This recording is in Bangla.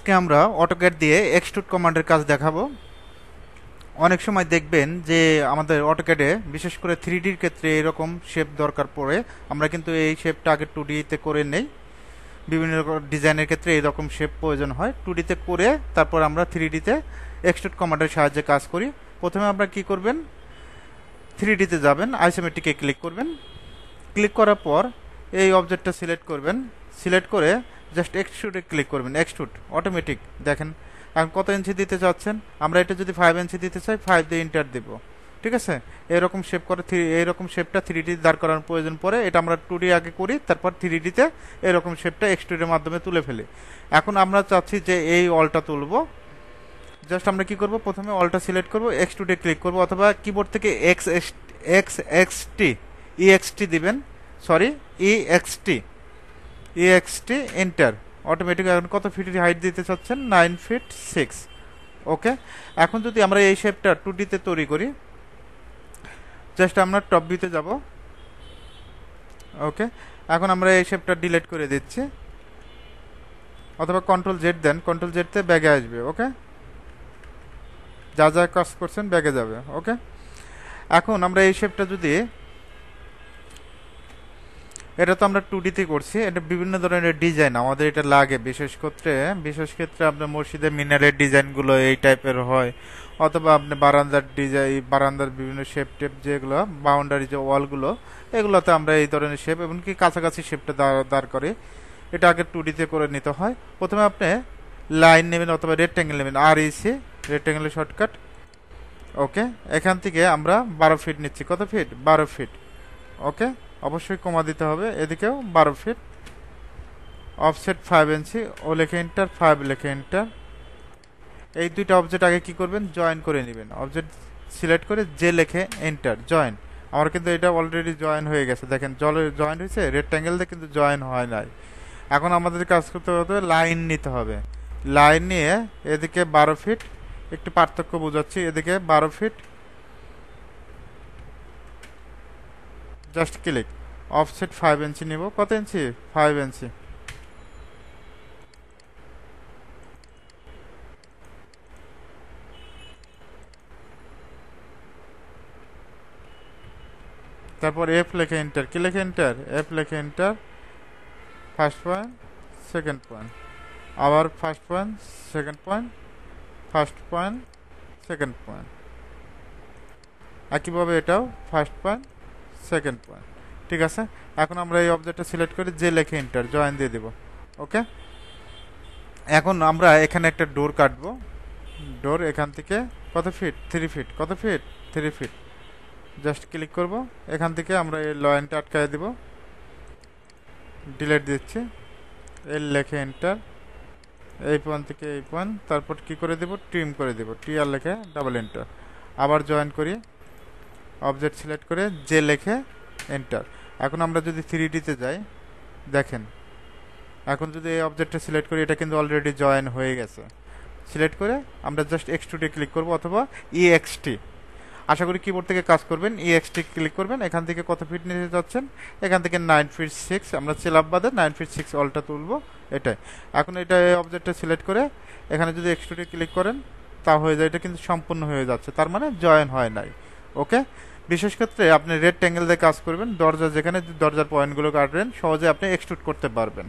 আজকে আমরা অটোক্যাড দিয়ে এক্সট্রুড কমান্ডের কাজ দেখাবো। অনেক সময় দেখবেন যে আমাদের অটোক্যাডে বিশেষ করে 3Dর ক্ষেত্রে এরকম শেপ দরকার পড়ে। আমরা কিন্তু এই শেপটা আগে 2Dতে করে নেই। বিভিন্ন ডিজাইনের ক্ষেত্রে এরকম শেপ প্রয়োজন হয়, 2Dতে করে তারপর আমরা 3Dতে এক্সট্রুড কমান্ডের সাহায্যে কাজ করি। প্রথমে আমরা কি করবেন, 3Dতে যাবেন, আইসোমেট্রিকে ক্লিক করবেন। ক্লিক করার পর এই অবজেক্টটা সিলেক্ট করবেন, সিলেক্ট করে জাস্ট এক্সট্রুডে ক্লিক করবেন। এক্সট্রুড অটোমেটিক দেখেন এখন কত ইঞ্চি দিতে চাচ্ছেন। আমরা এটা যদি 5 ইঞ্চি দিতে চাই 5 দিয়ে এন্টার দেব। ঠিক আছে, এরকম শেপ করে এইরকম শেপটা 3D দাঁড় করানোর প্রয়োজন পড়ে। এটা আমরা 2D আগে করি, তারপর 3Dতে এরকম শেপটা এক্সট্রুডের মাধ্যমে তুলে ফেলি। এখন আমরা চাচ্ছি যে এই অলটা তুলব। জাস্ট আমরা কি করব, প্রথমে অলটা সিলেক্ট করব, এক্সট্রুডে ক্লিক করব, অথবা কিবোর্ড থেকে এক্সটি দিবেন, সরি এক্সটি এন্টার। অটোমেটিক এখন কত ফিট হাইট দিতে চাচ্ছেন, 9 ফিট 6। ওকে, এখন যদি আমরা এই শেপটা 2Dতে তৈরি করি, জাস্ট আমরা টপ ভিউতে যাব। ওকে, এখন আমরা এই শেপটা ডিলিট করে দিচ্ছি, অথবা কন্ট্রোল জেড দেন, কন্ট্রোল জেডতে ব্যাগে আসবে। ওকে, যা যা কাজ করছেন ব্যাগে যাবে। ওকে, এখন আমরা এই শেপটা যদি, এটা তো আমরা 2Dতে করছি, এটা বিভিন্ন ধরনের ডিজাইন আমাদের এটা লাগে। বিশেষ ক্ষেত্রে আপনার মসজিদে মিনারের ডিজাইনগুলো এই টাইপের হয়, অথবা আপনি বারান্দার ডিজাইন, বারান্দার বিভিন্ন শেপ টেপ যেগুলো, বাউন্ডারি যে ওয়ালগুলো, এগুলোতে আমরা এই ধরনের শেপ, এমনকি কাছাকাছি শেপটা দাঁড় করে এটা আগে 2Dতে করে নিতে হয়। প্রথমে আপনি লাইন নেবেন অথবা রেক্ট্যাঙ্গেল নেবেন, REC রেক্ট্যাঙ্গেলের শর্টকাট। ওকে, এখান থেকে আমরা 12 ফিট নিচ্ছি। কত ফিট? 12 ফিট। ওকে, অবশ্যই কমা দিতে হবে, এদিকেও 12 ফিট। অফসেট 5 ইঞ্চি, ও লেখে এন্টার, 5 লেখে এন্টার। এই দুইটা অবজেক্ট আগে কি করবেন, জয়েন করে নেবেন। অবজেক্ট সিলেক্ট করে যে লেখে এন্টার, জয়েন। আমার কিন্তু এটা অলরেডি জয়েন হয়ে গেছে, দেখেন জয়েন হয়েছে, রেক্ট্যাঙ্গেল দিয়ে কিন্তু জয়েন হয় নাই। এখন আমাদের কাজ করতে হবে, লাইন নিতে হবে। লাইন নিয়ে এদিকে 12 ফিট, একটু পার্থক্য বোঝাচ্ছি, এদিকে 12 ফিট, জাস্ট ক্লিক। অফসেট 5 ইঞ্চি নিব। কত ইঞ্চি? 5 ইঞ্চি। তারপর এফ লেখে এন্টার। কি লেখে এন্টার? এফ লেখে enter. First point, second point, আবার first point, second point, first point, second point. একইভাবে এটাও ফার্স্ট পয়েন্ট, সেকেন্ড পয়েন্ট। ঠিক আছে, এখন আমরা এই অবজেক্টটা সিলেক্ট করে যে লেখে এন্টার, জয়েন দিয়ে দেব। ওকে, এখন আমরা এখানে একটা ডোর কাটবো। ডোর এখান থেকে কত ফিট? 3 ফিট। কত ফিট? 3 ফিট। জাস্ট ক্লিক করব, এখান থেকে আমরা এই লাইনটা আটকায় দেব, ডিলিট দিচ্ছি, এল লেখে এন্টার। এই পয়েন্ট থেকে এই পয়েন্ট, তারপর কি করে দেব, ট্রিম করে দেব, টিআর লেখে ডাবল এন্টার। আবার জয়েন করি, অবজেক্ট সিলেক্ট করে যে লেখে এন্টার। এখন আমরা যদি 3Dতে যাই, দেখেন এখন যদি এই অবজেক্টটা সিলেক্ট করি, এটা কিন্তু অলরেডি জয়েন হয়ে গেছে। সিলেক্ট করে আমরা জাস্ট এক্সট্রুডে ক্লিক করব, অথবা EXT। আশা করি কিবোর্ড থেকে কাজ করবেন, EXT ক্লিক করবেন। এখান থেকে কত ফিট নিতে যাচ্ছেন, এখান থেকে 9 ফিট 6, আমরা চেলাপ বাদে 9 ফিট 6 অলটা তুলব, এটাই। এখন এটা অবজেক্টটা সিলেক্ট করে এখানে যদি এক্সট্রুডে ক্লিক করেন, তা হয়ে যায়, এটা কিন্তু সম্পূর্ণ হয়ে যাচ্ছে, তার মানে জয়েন হয় নাই। ওকে, বিশেষ ক্ষেত্রে আপনি রেক্ট্যাঙ্গেল দিয়ে কাজ করবেন, দরজা যেখানে দরজার পয়েন্টগুলো কাটবেন, সহজে আপনি এক্সট্রুড করতে পারবেন।